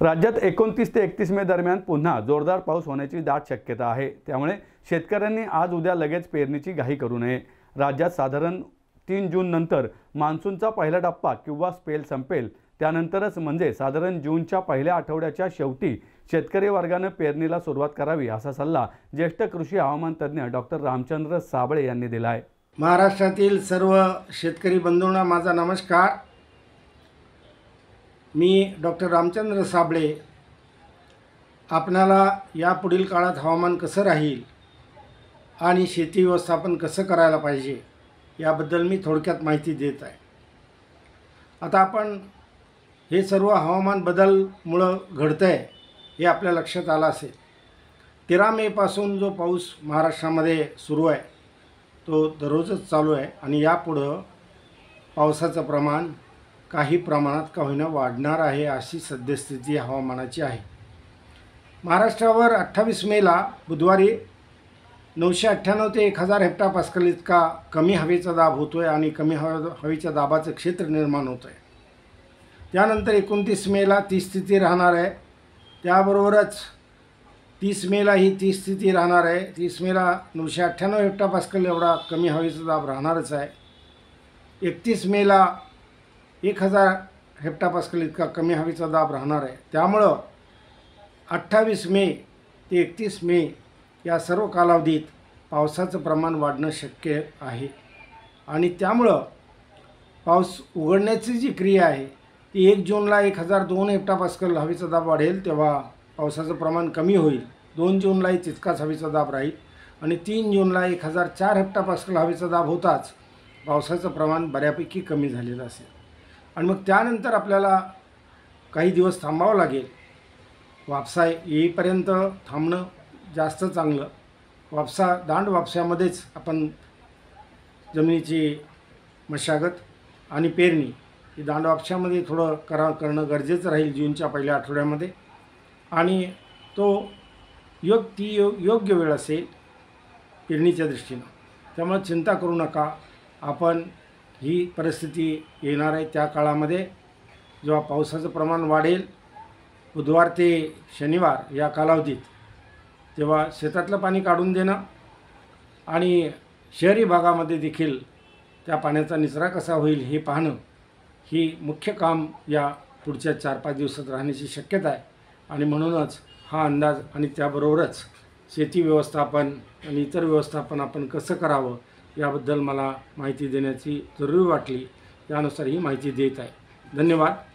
राज्यात 29 ते 31 मे दरम्यान पुन्हा जोरदार पाऊस होण्याची दाट शक्यता आहे। त्यामुळे शेतकऱ्यांनी आज उद्या लगेच पेरणीची घाई करू नये। राज्यात साधारण 3 जून नंतर मान्सूनचा पहिला टप्पा किंवा स्पेल संपेल। त्यानंतरच म्हणजे साधारण जूनच्या पहिल्या आठवड्याच्या शेवटी शेतकरी वर्गाने पेरणीला सुरुवात करावी असा सल्ला ज्येष्ठ कृषी हवामान तज्ञ डॉक्टर रामचंद्र साबळे यांनी दिला आहे। महाराष्ट्रातील सर्व शेतकरी बंधूंना माझा नमस्कार। मी डॉक्टर रामचंद्र साबळे आपणाला यापुढील काळात हवामान कसं राहील आणि शेती व्यवस्थापन कसं करायला पाहिजे याबद्दल मी थोडक्यात माहिती देत आहे। आता आपण हे सर्व हवामान बदलमुळं घडतंय हे आपल्या लक्षात आलं असेल। 13 मे पासून जो पाऊस महाराष्ट्रामध्ये सुरू आहे तो दररोजच चालू आहे आणि यापुढं पावसाचं प्रमाण काही प्रमाणात का होईना वाढणार आहे अशी सद्यस्थिती हवामानाची आहे। महाराष्ट्रावर 28 मेला बुधवारी 998 ते 1000 हेक्टोपास्कल इतका कमी हवेचा दाब होतो आहे आणि कमी हवेच्या दाबाचं क्षेत्र निर्माण होतं आहे। त्यानंतर 29 मेला ती स्थिती राहणार आहे। त्याबरोबरच 30 मेला ही ती स्थिती राहणार आहे। 30 मेला 998 हेक्टोपास्कल एवढा कमी हवेचा दाब राहणारच आहे। 31 मेला 1000 हेक्टोपास्कल इतका कमी हवेचा दाब राहणार आहे। त्यामुळं 28 मे ते 31 मे या सर्व कालावधीत पावसाचं प्रमाण वाढणं शक्य आहे आणि त्यामुळं पाऊस उघडण्याची जी क्रिया आहे ती 1 जूनला 1002 हेक्टोपास्कल हवेचा दाब वाढेल तेव्हा पावसाचं प्रमाण कमी होईल। 2 जूनलाही तितकाच हवेचा दाब राहील आणि 3 जूनला 1004 हेक्टोपास्कल हवेचा दाब होताच पावसाचं प्रमाण बऱ्यापैकी कमी झालेलं असेल आणि मग त्यानंतर आपल्याला काही दिवस थांबावं लागेल। वापसा येईपर्यंत थांबणं जास्त चांगलं। दांड वापशामध्येच आपण जमिनीची मशागत आणि पेरणी ही दांड वापशामध्ये थोडं करणं गरजेचं राहील जूनच्या पहिल्या आठवड्यामध्ये आणि तो योग्य वेळ असेल पेरणीच्या दृष्टीनं। त्यामुळे चिंता करू नका। आपण ही परिस्थिती येणार आहे त्या काळामध्ये जेव्हा पावसाचं प्रमाण वाढेल बुधवार ते शनिवार या कालावधीत तेव्हा शेतातलं पाणी काढून देणं आणि शहरी भागामध्ये देखील त्या पाण्याचा निचरा कसा होईल हे पाहणं ही मुख्य काम या पुढच्या 4-5 दिवसात राहण्याची शक्यता आहे आणि म्हणूनच हा अंदाज आणि त्याबरोबरच शेती व्यवस्थापन आणि इतर व्यवस्थापन आपण कसं करावं याबद्दल मला माहिती देण्याची जरुरी वाटली। त्यानुसार ही माहिती देत आहे। धन्यवाद।